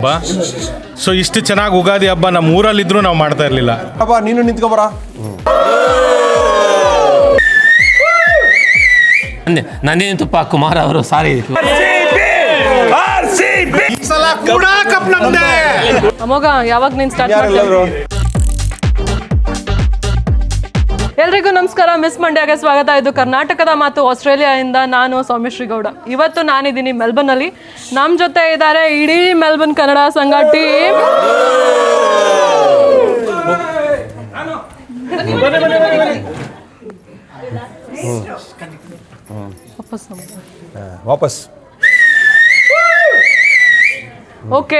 So ಇಷ್ಟು ಚೆನ್ನಾಗಿ ಉಗಾದಿ ಹಬ್ಬ ನಮ್ಮ ಊರಲ್ಲಿದ್ರು ನಾವು ಮಾಡ್ತಾ ಇರಲಿಲ್ಲ. ಅಬ್ಬ ನೀನು ನಿಂತ್ಕೊಬರ. ನಂದಿನಿ ತುಪ್ಪ ಕುಮಾರ್ ಅವರು ಸಾರಿ ಅಮೋಘ ಯಾವಾಗ ನೀನು ಸ್ಟಾರ್ಟ್ ಮಾಡ್ತೀವಿ? ಎಲ್ರಿಗೂ ನಮಸ್ಕಾರ. ಮಿಸ್ ಮಂಡ್ಯಗೆ ಸ್ವಾಗತ. ಇದು ಕರ್ನಾಟಕದ ಮಾತು ಆಸ್ಟ್ರೇಲಿಯಾದಿಂದ. ನಾನು ಸೌಮ್ಯಶ್ರೀ ಗೌಡ. ಇವತ್ತು ನಾನಿದ್ದೀನಿ ಮೆಲ್ಬರ್ನಲ್ಲಿ. ನಮ್ಮ ಜೊತೆ ಇದ್ದಾರೆ ಇಡೀ ಮೆಲ್ಬರ್ನ್ ಕನ್ನಡ ಸಂಘ ಟೀಮ್. ವಾಪಸ್ ಓಕೆ,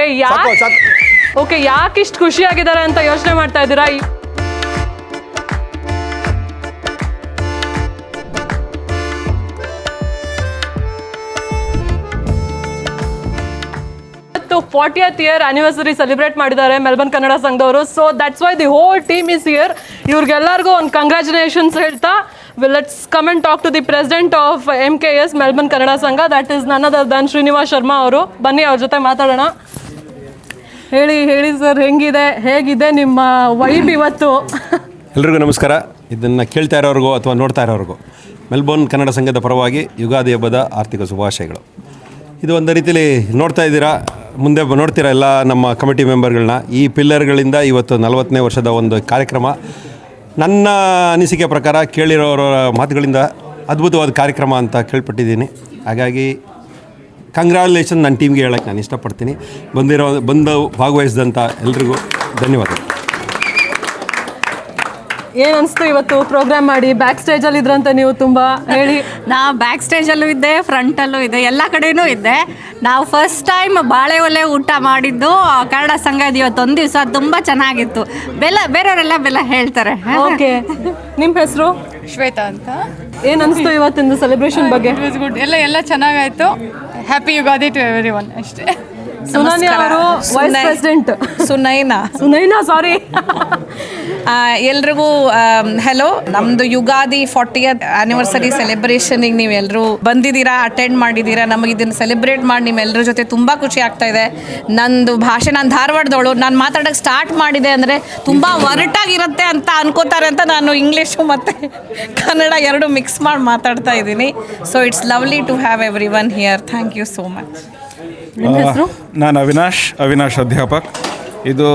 ಯಾಕೆ ಇಷ್ಟು ಖುಷಿಯಾಗಿದ್ದಾರೆ ಅಂತ ಯೋಚನೆ ಮಾಡ್ತಾ ಇದ್ದೀರಾ? ಇವತ್ತು 40th ಇಯರ್ ಆನಿವರ್ಸರಿ ಸೆಲೆಬ್ರೇಟ್ ಮಾಡಿದ್ದಾರೆ ಮೆಲ್ಬರ್ನ್ ಕನ್ನಡ ಸಂಘದವರು. So that's why the whole team is here. ಇವ್ರಿಗೆಲ್ಲರಿಗೂ ಒಂದು ಕಂಗ್ರ್ಯಾಚುಲೇಷನ್ಸ್ ಹೇಳ್ತಾ let's come and talk to the president of MKS Melbourne Kannada Sangha, that is none other than Srinivas Sharma ಅವರು. ಬನ್ನಿ ಅವ್ರ ಜೊತೆ ಮಾತಾಡೋಣ. ಹೇಳಿ ಸರ್, ಹೇಗಿದೆ ನಿಮ್ಮ ವೈಬ್ ಇವತ್ತು? ಎಲ್ರಿಗೂ ನಮಸ್ಕಾರ. ಇದನ್ನು ಕೇಳ್ತಾ ಇರೋರಿಗೂ ಅಥವಾ ನೋಡ್ತಾ ಇರೋರಿಗೂ ಮೆಲ್ಬೋರ್ನ್ ಕನ್ನಡ ಸಂಘದ ಪರವಾಗಿ ಯುಗಾದಿ ಹಬ್ಬದ ಆರ್ಥಿಕ ಶುಭಾಶಯಗಳು. ಇದು ಒಂದು ರೀತಿಯಲ್ಲಿ ನೋಡ್ತಾ ಇದ್ದೀರಾ, ಮುಂದೆ ನೋಡ್ತೀರಾ ಎಲ್ಲ ನಮ್ಮ ಕಮಿಟಿ ಮೆಂಬರ್ಗಳನ್ನ. ಈ ಪಿಲ್ಲರ್ಗಳಿಂದ ಇವತ್ತು 40ನೇ ವರ್ಷದ ಒಂದು ಕಾರ್ಯಕ್ರಮ. ನನ್ನ ಅನಿಸಿಕೆ ಪ್ರಕಾರ ಕೇಳಿರೋರ ಮಾತುಗಳಿಂದ ಅದ್ಭುತವಾದ ಕಾರ್ಯಕ್ರಮ ಅಂತ ಕೇಳ್ಪಟ್ಟಿದ್ದೀನಿ. ಹಾಗಾಗಿ ಕಂಗ್ರ್ಯಾಚುಲೇಷನ್ ನನ್ನ ಟೀಮ್ಗೆ ಹೇಳೋಕ್ಕೆ ನಾನು ಇಷ್ಟಪಡ್ತೀನಿ. ಬಂದು ಭಾಗವಹಿಸಿದಂಥ ಎಲ್ರಿಗೂ ಧನ್ಯವಾದಗಳು. ಏನು ಅನಿಸ್ತು ಇವತ್ತು ಪ್ರೋಗ್ರಾಮ್ ಮಾಡಿ? ಬ್ಯಾಕ್ ಸ್ಟೇಜಲ್ಲಿ ಇದ್ರಂತೆ ನೀವು, ತುಂಬ ಹೇಳಿ. ನಾ ಬ್ಯಾಕ್ ಸ್ಟೇಜಲ್ಲೂ ಇದ್ದೆ, ಫ್ರಂಟಲ್ಲೂ ಇದ್ದೆ, ಎಲ್ಲ ಕಡೆಯೂ ಇದ್ದೆ. ನಾವು ಫಸ್ಟ್ ಟೈಮ್ ಬಾಳೆ ಒಲೆ ಊಟ ಮಾಡಿದ್ದು ಕನ್ನಡ ಸಂಘದ ಇವತ್ತೊಂದು ದಿವಸ ತುಂಬ ಚೆನ್ನಾಗಿತ್ತು. ಬೇರೆಯವರೆಲ್ಲ ಹೇಳ್ತಾರೆ. ಓಕೆ, ನಿಮ್ಮ ಹೆಸರು? ಶ್ವೇತಾ ಅಂತ. ಏನು ಅನಿಸ್ತು ಇವತ್ತಿಂದು ಸೆಲೆಬ್ರೇಷನ್ ಬಗ್ಗೆ? It was good. ಎಲ್ಲ ಚೆನ್ನಾಗಾಯಿತು. Happy Ugadi to everyone. ಅಷ್ಟೇ. ಸುನನ್ಯ ಅವರು ವೈಸ್ ಪ್ರೆಸಿಡೆಂಟ್. ಸುನೈನಾ ಸಾರಿ. ಎಲ್ರಿಗೂ ಹೆಲೋ. ನಮ್ಮದು ಯುಗಾದಿ 40th ಆ್ಯನಿವರ್ಸರಿ ಸೆಲೆಬ್ರೇಷನಿಗೆ ನೀವೆಲ್ಲರೂ ಬಂದಿದ್ದೀರಾ, ಅಟೆಂಡ್ ಮಾಡಿದ್ದೀರಾ. ನಮಗೆ ಇದನ್ನು ಸೆಲೆಬ್ರೇಟ್ ಮಾಡಿ ನಿಮ್ಮೆಲ್ಲರ ಜೊತೆ ತುಂಬ ಖುಷಿ ಆಗ್ತಾ ಇದೆ. ನಂದು ಭಾಷೆ, ನಾನು ಧಾರವಾಡದವಳು, ನಾನು ಮಾತಾಡೋಕ್ಕೆ ಸ್ಟಾರ್ಟ್ ಮಾಡಿದೆ ಅಂದರೆ ತುಂಬ ಒರಟಾಗಿರುತ್ತೆ ಅಂತ ಅನ್ಕೋತಾರೆ ಅಂತ ನಾನು ಇಂಗ್ಲೀಷು ಮತ್ತು ಕನ್ನಡ ಎರಡು ಮಿಕ್ಸ್ ಮಾಡಿ ಮಾತಾಡ್ತಾ ಇದ್ದೀನಿ. So it's lovely to have every one here. Thank you so much. ನಾನು ಅವಿನಾಶ್ ಅಧ್ಯಾಪಕ್. ಇದು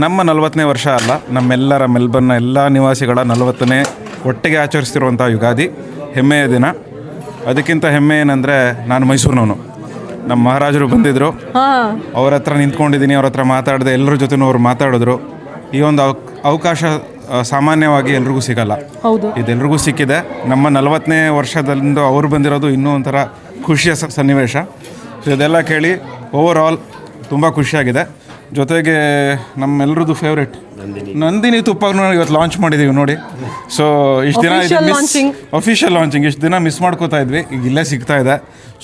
ನಮ್ಮ 40ನೇ ವರ್ಷ ಅಲ್ಲ, ನಮ್ಮೆಲ್ಲರ ಮೆಲ್ಬರ್ನ್ನ ಎಲ್ಲ ನಿವಾಸಿಗಳ 40ನೇ ಒಟ್ಟಿಗೆ ಆಚರಿಸ್ತಿರುವಂಥ ಯುಗಾದಿ. ಹೆಮ್ಮೆಯ ದಿನ. ಅದಕ್ಕಿಂತ ಹೆಮ್ಮೆ ಏನಂದರೆ, ನಾನು ಮೈಸೂರಿನವನು. ನಮ್ಮ ಮಹಾರಾಜರು ಬಂದಿದ್ದರು, ಅವ್ರ ಹತ್ರ ನಿಂತ್ಕೊಂಡಿದ್ದೀನಿ, ಅವ್ರ ಹತ್ರ ಮಾತಾಡಿದೆ, ಎಲ್ಲರ ಜೊತೆನೂ ಅವ್ರು ಮಾತಾಡಿದ್ರು. ಈ ಒಂದು ಅವಕಾಶ ಸಾಮಾನ್ಯವಾಗಿ ಎಲ್ರಿಗೂ ಸಿಗಲ್ಲ. ಇದೆಲ್ರಿಗೂ ಸಿಕ್ಕಿದೆ. ನಮ್ಮ 40ನೇ ವರ್ಷದಿಂದ ಅವರು ಬಂದಿರೋದು ಇನ್ನೂ ಒಂಥರ ಖುಷಿಯ ಸನ್ನಿವೇಶ. ಸೊ ಇದೆಲ್ಲ ಕೇಳಿ ಓವರ್ ಆಲ್ ತುಂಬ ಖುಷಿಯಾಗಿದೆ. ಜೊತೆಗೆ ನಮ್ಮೆಲ್ಲರದ್ದು ಫೇವ್ರೇಟ್ ನಂದಿನಿ ತುಪ್ಪನ ಇವತ್ತು ಲಾಂಚ್ ಮಾಡಿದ್ದೀವಿ ನೋಡಿ. ಸೊ ಇಷ್ಟು ದಿನ ಅಫಿಷಿಯಲ್ ಲಾಂಚಿಂಗ್ ಇಷ್ಟು ದಿನ ಮಿಸ್ ಮಾಡ್ಕೋತಾ ಇದ್ವಿ, ಈಗ ಇಲ್ಲೇ ಸಿಗ್ತಾ ಇದೆ.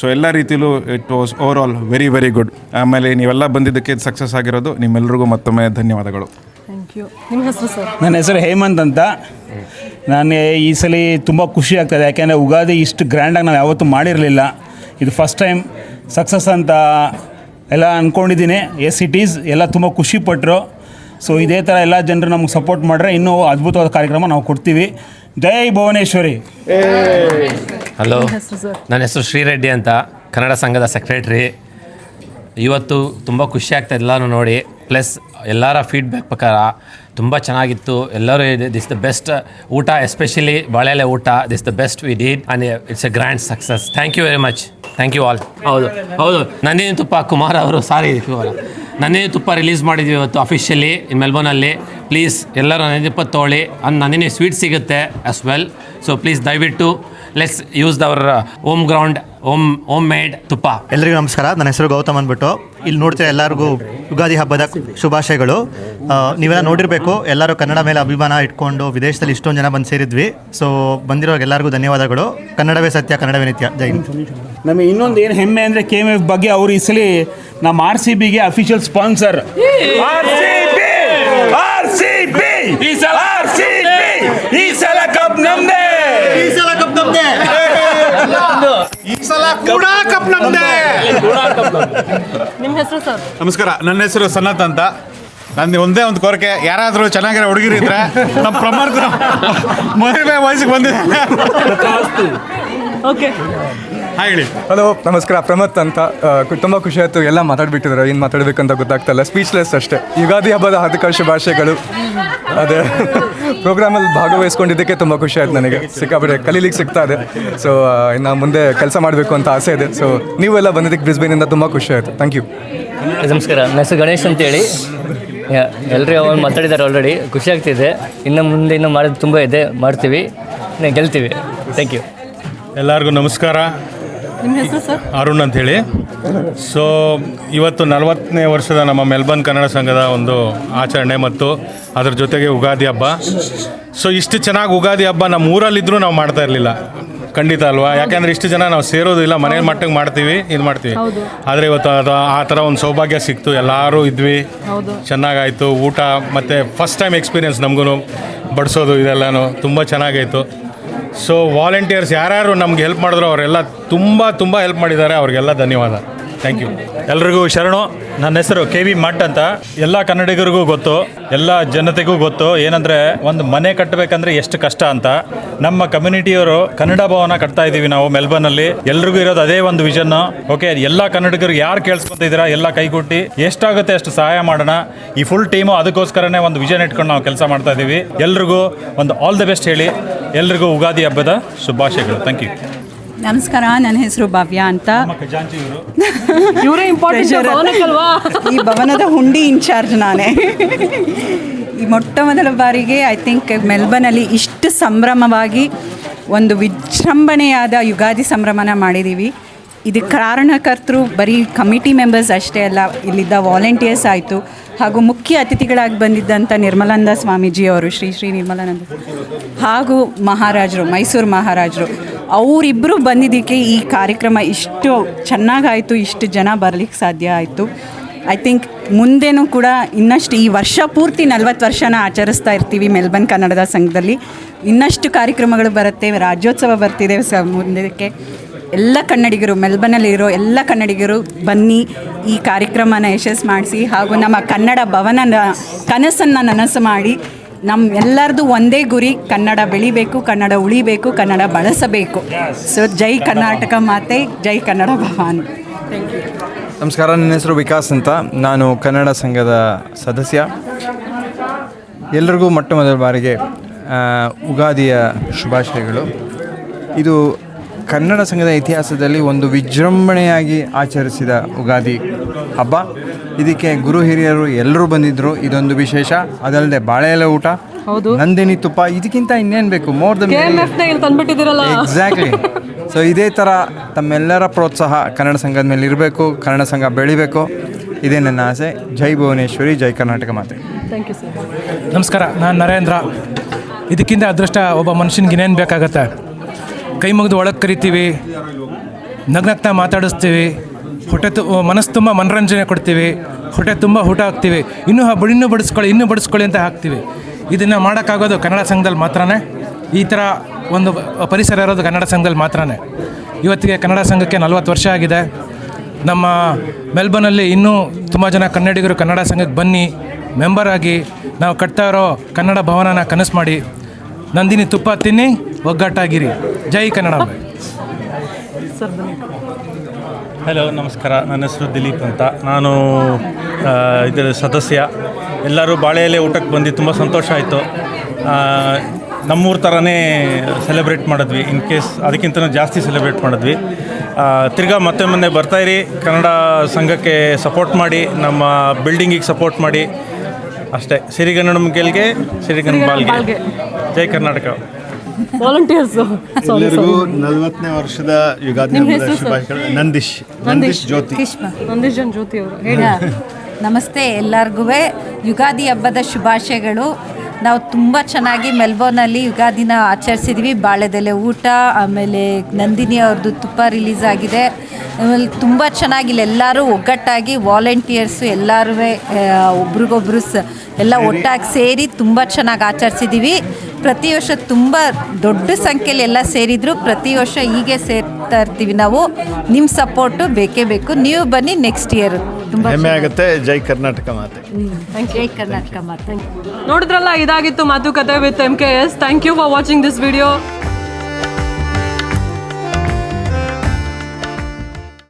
ಸೊ ಎಲ್ಲ ರೀತಿಲೂ it was overall very very good. ಆಮೇಲೆ ನೀವೆಲ್ಲ ಬಂದಿದ್ದಕ್ಕೆ ಸಕ್ಸಸ್ ಆಗಿರೋದು ನಿಮ್ಮೆಲ್ಲರಿಗೂ ಮತ್ತೊಮ್ಮೆ ಧನ್ಯವಾದಗಳು. Thank you. ನಿಮ್ಮ ಹೆಸರು ಸರ್? ನನ್ನ ಹೆಸರು ಹೇಮಂತ್ ಅಂತ. ನಾನು ಈ ಸಲ ತುಂಬ ಖುಷಿ ಆಗ್ತಾಯಿದೆ, ಯಾಕೆಂದರೆ ಉಗಾದಿ ಇಷ್ಟು ಗ್ರ್ಯಾಂಡಾಗಿ ನಾವು ಯಾವತ್ತೂ ಮಾಡಿರಲಿಲ್ಲ. ಇದು ಫಸ್ಟ್ ಟೈಮ್ ಸಕ್ಸಸ್ ಅಂತ ಎಲ್ಲ ಅಂದ್ಕೊಂಡಿದ್ದೀನಿ. Yes it is. ಎಲ್ಲ ತುಂಬ ಖುಷಿಪಟ್ಟರು. ಸೊ ಇದೇ ಥರ ಎಲ್ಲ ಜನರು ನಮ್ಗೆ ಸಪೋರ್ಟ್ ಮಾಡಿದ್ರೆ ಇನ್ನೂ ಅದ್ಭುತವಾದ ಕಾರ್ಯಕ್ರಮ ನಾವು ಕೊಡ್ತೀವಿ. ಜೈ ಭುವನೇಶ್ವರಿ. ಹಲೋ, ನನ್ನ ಹೆಸರು ಶ್ರೀರೆಡ್ಡಿ ಅಂತ, ಕನ್ನಡ ಸಂಘದ ಸೆಕ್ರೆಟ್ರಿ. ಇವತ್ತು ತುಂಬ ಖುಷಿ ಆಗ್ತಾ ಎಲ್ಲನೂ ನೋಡಿ. ಪ್ಲಸ್ ಎಲ್ಲರ ಫೀಡ್ಬ್ಯಾಕ್ ಪ್ರಕಾರ ತುಂಬ ಚೆನ್ನಾಗಿತ್ತು. ಎಲ್ಲರೂ ದಿಸ್ ದ ಬೆಸ್ಟ್ ಊಟ, ಎಸ್ಪೆಷಲಿ ಬಾಳೆಲೆ ಊಟ. This the best we did and it's a grand success. Thank you very much. Thank you all. ಹೌದು, ನಂದಿನಿ ತುಪ್ಪ ಕುಮಾರ್ ಅವರು ನಂದಿನಿ ತುಪ್ಪ ರಿಲೀಸ್ ಮಾಡಿದ್ವಿ ಇವತ್ತು ಅಫಿಷಿಯಲಿ ಇನ್ ಮೆಲ್ಬೋರ್ನಲ್ಲಿ. ಪ್ಲೀಸ್ ಎಲ್ಲರೂ ನಂದಿನಿ ತುಪ್ಪ ತೊಗೊಳ್ಳಿ. ನಂದಿನಿ ಸ್ವೀಟ್ ಸಿಗುತ್ತೆ ಆಸ್ ವೆಲ್. ಸೊ ಪ್ಲೀಸ್ ದಯವಿಟ್ಟು let's use their home ground homemade ತುಪ್ಪ. ಎಲ್ರಿಗೂ ನಮಸ್ಕಾರ. ನನ್ನ ಹೆಸರು ಗೌತಮ್ ಅಂದ್ಬಿಟ್ಟು. ಇಲ್ಲಿ ನೋಡ್ತೀರಾ, ಎಲ್ಲರಿಗೂ ಯುಗಾದಿ ಹಬ್ಬದ ಶುಭಾಶಯಗಳು. ನೀವೆಲ್ಲ ನೋಡಿರಬೇಕು, ಎಲ್ಲರೂ ಕನ್ನಡ ಮೇಲೆ ಅಭಿಮಾನ ಇಟ್ಕೊಂಡು ವಿದೇಶದಲ್ಲಿ ಇಷ್ಟೊಂದು ಜನ ಬಂದು ಸೇರಿದ್ವಿ. ಸೊ ಬಂದಿರೋರಿಗೆ ಎಲ್ಲರಿಗೂ ಧನ್ಯವಾದಗಳು. ಕನ್ನಡವೇ ಸತ್ಯ, ಕನ್ನಡವೇ ನಿತ್ಯ. ಜೈ ಹಿಂದ್. ನಮಗೆ ಇನ್ನೊಂದು ಏನು ಹೆಮ್ಮೆ ಅಂದರೆ KMF ಬಗ್ಗೆ ಅವರು ಈ ಸಲ ನಮ್ಮ RCBಗೆ ಅಫಿಷಿಯಲ್ ಸ್ಪಾನ್ಸರ್. ಈ ಸಲ ಕಪ್ ನಮ್ದೇ. ಸಲ ಕೂಡ ಕಪ್ ನಮ್ದೇ. ನಿಮ್ಮ ಹೆಸರು ಸರ್? ನಮಸ್ಕಾರ, ನನ್ನ ಹೆಸರು ಸನತ್ ಅಂತ. ನಂದು ಒಂದೇ ಒಂದು ಕೋರಿಕೆ, ಯಾರಾದರೂ ಚೆನ್ನಾಗಿರೋ ಹುಡುಗಿರಿದ್ರೆ ನಮ್ಮ ಪ್ರಮಾಣ ಮದುವೆ ವಯಸ್ಸಿಗೆ ಬಂದಿದೆ. ಓಕೆ, ಹೇಳಿ. ಹಲೋ, ನಮಸ್ಕಾರ, ಪ್ರಮತ್ ಅಂತ. ತುಂಬ ಖುಷಿ ಆಯಿತು, ಎಲ್ಲ ಮಾತಾಡ್ಬಿಟ್ಟಿದ್ದಾರೆ, ಏನು ಮಾತಾಡಬೇಕಂತ ಗೊತ್ತಾಗ್ತಲ್ಲ, ಸ್ಪೀಚ್ಲೆಸ್ ಅಷ್ಟೇ. ಯುಗಾದಿ ಹಬ್ಬದ ಹಾರ್ದಿಕ ಶುಭಾಶಯಗಳು. ಅದೇ ಪ್ರೋಗ್ರಾಮಲ್ಲಿ ಭಾಗವಹಿಸ್ಕೊಂಡಿದ್ದಕ್ಕೆ ತುಂಬ ಖುಷಿ ಆಯ್ತು ನನಗೆ, ಸಿಕ್ಕಾಬಿಟ್ಟೆ ಕಲೀಲಿಕ್ಕೆ ಸಿಗ್ತಾ ಇದೆ. ಸೊ ಇನ್ನು ಮುಂದೆ ಕೆಲಸ ಮಾಡಬೇಕು ಅಂತ ಆಸೆ ಇದೆ. ಸೊ ನೀವೆಲ್ಲ ಬಂದಿದ್ದಕ್ಕೆ ಬ್ರಿಸ್ಬೇನಿಂದ ತುಂಬ ಖುಷಿ ಆಯಿತು. Thank you. ನಮಸ್ಕಾರ, ನನ್ನ ಹೆಸರು ಗಣೇಶ್ ಅಂತೇಳಿ. ಎಲ್ಲರೂ ಅವ್ರು ಮಾತಾಡಿದ್ದಾರೆ ಆಲ್ರೆಡಿ, ಖುಷಿ ಆಗ್ತಿದೆ. ಇನ್ನು ಮುಂದೆ ಇನ್ನೂ ಮಾಡೋದು ತುಂಬ ಇದೆ, ಮಾಡ್ತೀವಿ, ಗೆಲ್ತೀವಿ. Thank you. ಎಲ್ಲರಿಗೂ ನಮಸ್ಕಾರ. ನಿಮ್ಮ ಹೆಸರು ಸರ್? ಅರುಣ್ ಅಂಥೇಳಿ. ಸೊ ಇವತ್ತು 40ನೇ ವರ್ಷದ ನಮ್ಮ ಮೆಲ್ಬರ್ನ್ ಕನ್ನಡ ಸಂಘದ ಒಂದು ಆಚರಣೆ ಮತ್ತು ಅದ್ರ ಜೊತೆಗೆ ಯುಗಾದಿ ಹಬ್ಬ. ಸೊ ಇಷ್ಟು ಚೆನ್ನಾಗಿ ಯುಗಾದಿ ಹಬ್ಬ ನಮ್ಮ ಊರಲ್ಲಿದ್ದರೂ ನಾವು ಮಾಡ್ತಾ ಇರಲಿಲ್ಲ, ಖಂಡಿತ ಅಲ್ವಾ? ಯಾಕೆಂದರೆ ಇಷ್ಟು ಜನ ನಾವು ಸೇರೋದಿಲ್ಲ, ಮನೆ ಮಟ್ಟಿಗೆ ಮಾಡ್ತೀವಿ, ಇದು ಮಾಡ್ತೀವಿ. ಆದರೆ ಇವತ್ತು ಅದು ಆ ಥರ ಒಂದು ಸೌಭಾಗ್ಯ ಸಿಕ್ತು, ಎಲ್ಲರೂ ಇದ್ವಿ, ಚೆನ್ನಾಗಾಯಿತು. ಊಟ ಮತ್ತು ಫಸ್ಟ್ ಟೈಮ್ ಎಕ್ಸ್ಪೀರಿಯೆನ್ಸ್ ನಮಗೂ ಬಡಿಸೋದು ಇದೆಲ್ಲನೂ ತುಂಬ ಚೆನ್ನಾಗಾಯಿತು. ಸೊ ವಾಲಂಟಿಯರ್ಸ್ ಯಾರ್ಯಾರು ನಮ್ಗೆ ಹೆಲ್ಪ್ ಮಾಡಿದ್ರು ಅವರೆಲ್ಲ ತುಂಬ ಹೆಲ್ಪ್ ಮಾಡಿದ್ದಾರೆ, ಅವ್ರಿಗೆಲ್ಲ ಧನ್ಯವಾದ. Thank you. ಎಲ್ರಿಗೂ ಶರಣು. ನನ್ನ ಹೆಸರು KV ಮಠ್ ಅಂತ. ಎಲ್ಲ ಕನ್ನಡಿಗರಿಗೂ ಗೊತ್ತು, ಎಲ್ಲ ಜನತೆಗೂ ಗೊತ್ತು ಏನಂದರೆ ಒಂದು ಮನೆ ಕಟ್ಟಬೇಕಂದ್ರೆ ಎಷ್ಟು ಕಷ್ಟ ಅಂತ. ನಮ್ಮ ಕಮ್ಯುನಿಟಿಯವರು ಕನ್ನಡ ಭವನ ಕಟ್ತಾ ಇದ್ದೀವಿ ನಾವು ಮೆಲ್ಬರ್ನಲ್ಲಿ. ಎಲ್ರಿಗೂ ಇರೋದು ಅದೇ ಒಂದು ವಿಷನ್ನು. ಓಕೆ, ಎಲ್ಲ ಕನ್ನಡಿಗರು ಯಾರು ಕೇಳಿಸ್ಕೊತಿದ್ದೀರಾ ಎಲ್ಲ ಕೈಕೊಟ್ಟು ಎಷ್ಟಾಗುತ್ತೆ ಅಷ್ಟು ಸಹಾಯ ಮಾಡೋಣ. ಈ ಫುಲ್ ಟೀಮು ಅದಕ್ಕೋಸ್ಕರನೇ ಒಂದು ವಿಷನ್ ಇಟ್ಕೊಂಡು ನಾವು ಕೆಲಸ ಮಾಡ್ತಾ ಇದ್ದೀವಿ. ಎಲ್ರಿಗೂ ಒಂದು ಆಲ್ ದ ಬೆಸ್ಟ್ ಹೇಳಿ, ಎಲ್ರಿಗೂ ಯುಗಾದಿ ಹಬ್ಬದ ಶುಭಾಶಯಗಳು. Thank you. ನಮಸ್ಕಾರ, ನನ್ನ ಹೆಸರು ಭವ್ಯ ಅಂತ. ಇವರೇ ಇಂಪಾರ್ಟೆಂಟ್ ಈ ಭವನದ ಹುಂಡಿ ಇನ್ಚಾರ್ಜ್ ನಾನೇ. ಈ ಮೊಟ್ಟ ಮೊದಲ ಬಾರಿಗೆ ಐ ಥಿಂಕ್ ಮೆಲ್ಬರ್ನಲ್ಲಿ ಇಷ್ಟು ಸಂಭ್ರಮವಾಗಿ ಒಂದು ವಿಜೃಂಭಣೆಯಾದ ಯುಗಾದಿ ಸಂಭ್ರಮನ ಮಾಡಿದ್ದೀವಿ. ಇದಕ್ಕೆ ಕಾರಣಕರ್ತರು ಬರೀ ಕಮಿಟಿ ಮೆಂಬರ್ಸ್ ಅಷ್ಟೇ ಅಲ್ಲ, ಇಲ್ಲಿದ್ದ ವಾಲಂಟಿಯರ್ಸ್ ಆಯಿತು, ಹಾಗೂ ಮುಖ್ಯ ಅತಿಥಿಗಳಾಗಿ ಬಂದಿದ್ದಂಥ ನಿರ್ಮಲಾನಂದ ಸ್ವಾಮೀಜಿ ಅವರು, ಶ್ರೀ ನಿರ್ಮಲಾನಂದ, ಹಾಗೂ ಮಹಾರಾಜರು, ಮೈಸೂರು ಮಹಾರಾಜರು, ಅವರಿಬ್ಬರು ಬಂದಿದ್ದಕ್ಕೆ ಈ ಕಾರ್ಯಕ್ರಮ ಇಷ್ಟು ಚೆನ್ನಾಗಾಯಿತು, ಇಷ್ಟು ಜನ ಬರಲಿಕ್ಕೆ ಸಾಧ್ಯ ಆಯಿತು. ಐ ಥಿಂಕ್ ಮುಂದೆನೂ ಕೂಡ ಇನ್ನಷ್ಟು ಈ ವರ್ಷ ಪೂರ್ತಿ 40 ವರ್ಷನ ಆಚರಿಸ್ತಾ ಇರ್ತೀವಿ ಮೆಲ್ಬರ್ನ್ ಕನ್ನಡದ ಸಂಘದಲ್ಲಿ. ಇನ್ನಷ್ಟು ಕಾರ್ಯಕ್ರಮಗಳು ಬರುತ್ತೆ, ರಾಜ್ಯೋತ್ಸವ ಬರ್ತಿದೆ ಮುಂದಕ್ಕೆ. ಎಲ್ಲ ಕನ್ನಡಿಗರು, ಮೆಲ್ಬರ್ನಲ್ಲಿರೋ ಎಲ್ಲ ಕನ್ನಡಿಗರು ಬನ್ನಿ, ಈ ಕಾರ್ಯಕ್ರಮನ ಯಶಸ್ಸು ಮಾಡಿಸಿ, ಹಾಗೂ ನಮ್ಮ ಕನ್ನಡ ಭವನದ ಕನಸನ್ನು ನನಸು ಮಾಡಿ. ನಮ್ಮ ಎಲ್ಲರದು ಒಂದೇ ಗುರಿ, ಕನ್ನಡ ಬೆಳಿಬೇಕು, ಕನ್ನಡ ಉಳಿಬೇಕು, ಕನ್ನಡ ಬಳಸಬೇಕು. ಸೊ ಜೈ ಕರ್ನಾಟಕ ಮಾತೆ, ಜೈ ಕನ್ನಡ ಭವನ. Thank you. ನಮಸ್ಕಾರ, ನನ್ನ ಹೆಸರು ವಿಕಾಸ್ ಅಂತ. ನಾನು ಕನ್ನಡ ಸಂಘದ ಸದಸ್ಯ. ಎಲ್ರಿಗೂ ಮೊಟ್ಟ ಮೊದಲ ಬಾರಿಗೆ ಯುಗಾದಿಯ ಶುಭಾಶಯಗಳು. ಇದು ಕನ್ನಡ ಸಂಘದ ಇತಿಹಾಸದಲ್ಲಿ ಒಂದು ವಿಜೃಂಭಣೆಯಾಗಿ ಆಚರಿಸಿದ ಯುಗಾದಿ ಹಬ್ಬ. ಇದಕ್ಕೆ ಗುರು ಹಿರಿಯರು ಎಲ್ಲರೂ ಬಂದಿದ್ದರು, ಇದೊಂದು ವಿಶೇಷ. ಅದಲ್ಲದೆ ಬಾಳೆ ಎಲೆ ಊಟ, ನಂದಿನಿ ತುಪ್ಪ, ಇದಕ್ಕಿಂತ ಇನ್ನೇನು ಬೇಕು? More than exactly. ಸೊ ಇದೇ ಥರ ತಮ್ಮೆಲ್ಲರ ಪ್ರೋತ್ಸಾಹ ಕನ್ನಡ ಸಂಘದ ಮೇಲೆ ಇರಬೇಕು, ಕನ್ನಡ ಸಂಘ ಬೆಳಿಬೇಕು, ಇದೇ ನನ್ನ ಆಸೆ. ಜೈ ಭುವನೇಶ್ವರಿ, ಜೈ ಕರ್ನಾಟಕ ಮಾತೆ. Thank you sir. ನಮಸ್ಕಾರ, ನಾನು ನರೇಂದ್ರ. ಇದಕ್ಕಿಂತ ಅದೃಷ್ಟ ಒಬ್ಬ ಮನುಷ್ಯನಿಗೆ ಇನ್ನೇನು ಬೇಕಾಗತ್ತೆ? ಕೈ ಮುಗಿದು ಒಳಗೆ ಕರಿತೀವಿ, ನಗ್ನಗ್ನ ಮಾತಾಡಿಸ್ತೀವಿ, ಮನಸ್ಸು ತುಂಬ ಮನೋರಂಜನೆ ಕೊಡ್ತೀವಿ, ಹೊಟ್ಟೆ ತುಂಬ ಊಟ ಹಾಕ್ತೀವಿ, ಇನ್ನೂ ಬಡಿಸ್ಕೊಳ್ಳಿ ಅಂತ ಹಾಕ್ತೀವಿ. ಇದನ್ನು ಮಾಡೋಕ್ಕಾಗೋದು ಕನ್ನಡ ಸಂಘದಲ್ಲಿ ಮಾತ್ರನೇ. ಈ ಥರ ಒಂದು ಪರಿಸರ ಇರೋದು ಕನ್ನಡ ಸಂಘದಲ್ಲಿ ಮಾತ್ರನೇ. ಇವತ್ತಿಗೆ ಕನ್ನಡ ಸಂಘಕ್ಕೆ 40 ವರ್ಷ ಆಗಿದೆ. ನಮ್ಮ ಮೆಲ್ಬರ್ನಲ್ಲಿ ಇನ್ನೂ ತುಂಬ ಜನ ಕನ್ನಡಿಗರು ಕನ್ನಡ ಸಂಘಕ್ಕೆ ಬನ್ನಿ, ಮೆಂಬರ್ ಆಗಿ ನಾವು ಕಟ್ತಾ ಇರೋ ಕನ್ನಡ ಭವನನ ಕನಸು ಮಾಡಿ, ನಂದಿನಿ ತುಪ್ಪ ತಿನ್ನಿ, ಒಗ್ಗಟ್ಟಾಗಿರಿ. ಜೈ ಕನ್ನಡ. ಹಲೋ, ನಮಸ್ಕಾರ, ನನ್ನ ಹೆಸರು ದಿಲೀಪ್ ಅಂತ. ನಾನು ಇದರ ಸದಸ್ಯ. ಎಲ್ಲರೂ ಬಾಳೆ ಎಲೆ ಊಟಕ್ಕೆ ಬಂದು ತುಂಬ ಸಂತೋಷ ಆಯಿತು. ನಮ್ಮೂರ ಥರನೇ ಸೆಲೆಬ್ರೇಟ್ ಮಾಡಿದ್ವಿ, ಇನ್ ಕೇಸ್ ಅದಕ್ಕಿಂತ ಜಾಸ್ತಿ ಸೆಲೆಬ್ರೇಟ್ ಮಾಡಿದ್ವಿ. ತಿರ್ಗಾ ಮತ್ತೆ ಮೊನ್ನೆ ಬರ್ತಾಯಿರಿ, ಕನ್ನಡ ಸಂಘಕ್ಕೆ ಸಪೋರ್ಟ್ ಮಾಡಿ, ನಮ್ಮ ಬಿಲ್ಡಿಂಗಿಗೆ ಸಪೋರ್ಟ್ ಮಾಡಿ ಅಷ್ಟೇ. ಸಿರಿಗನ್ನಡಂ ಗೆಲ್ಗೆ, ಸಿರಿಗನ್ನಡ ಬಾಲ್ಗೆ. ಜೈ ಕರ್ನಾಟಕ. ವಾಲಂಟಿಯರ್ಸ್ ಎಲ್ಲರಿಗೂ 40ನೇ ವರ್ಷದ ಯುಗಾದಿ ಹಬ್ಬದ ಶುಭಾಶಯಗಳು. ನಂದೀಶ್ ಜ್ಯೋತಿ ಅವರು ಹೇಳಿ. ನಮಸ್ತೆ, ಎಲ್ಲರಿಗೂ ಯುಗಾದಿ ಹಬ್ಬದ ಶುಭಾಶಯಗಳು. ನಾವು ತುಂಬ ಚೆನ್ನಾಗಿ ಮೆಲ್ಬೋರ್ನಲ್ಲಿ ಯುಗಾದಿನ ಆಚರಿಸಿದ್ವಿ. ಬಾಳೆದೆಲೆ ಊಟ, ಆಮೇಲೆ ನಂದಿನಿ ಅವ್ರದ್ದು ತುಪ್ಪ ರಿಲೀಸ್ ಆಗಿದೆ. ಆಮೇಲೆ ತುಂಬ ಚೆನ್ನಾಗಿ ಎಲ್ಲರೂ ಒಗ್ಗಟ್ಟಾಗಿ ವಾಲಂಟಿಯರ್ಸು ಎಲ್ಲರೂ ಒಬ್ರಿಗೊಬ್ರು ಎಲ್ಲ ಒಟ್ಟಾಗಿ ಸೇರಿ ತುಂಬ ಚೆನ್ನಾಗಿ ಆಚರಿಸಿದ್ದೀವಿ. ಪ್ರತಿ ವರ್ಷ ತುಂಬ ದೊಡ್ಡ ಸಂಖ್ಯೆಯಲ್ಲಿ ಎಲ್ಲ ಸೇರಿದ್ರು, ಪ್ರತಿ ವರ್ಷ ಹೀಗೆ ಸೇರ್ತಾ ಇರ್ತೀವಿ ನಾವು. ನಿಮ್ಮ ಸಪೋರ್ಟು ಬೇಕೇ ಬೇಕು. ನೀವು ಬನ್ನಿ ನೆಕ್ಸ್ಟ್ ಇಯರ್. ತುಂಬ ಹೆಮ್ಮೆ ಆಗುತ್ತೆ. ಜೈ ಕರ್ನಾಟಕ ಮಾತೆ. ಜೈ ಕರ್ನಾಟಕ ಮಾತೆ. ನೋಡಿದ್ರಲ್ಲ, ಇದಾಗಿತ್ತು ಮಾತುಕತೆ with MKS. Thank you for watching this video.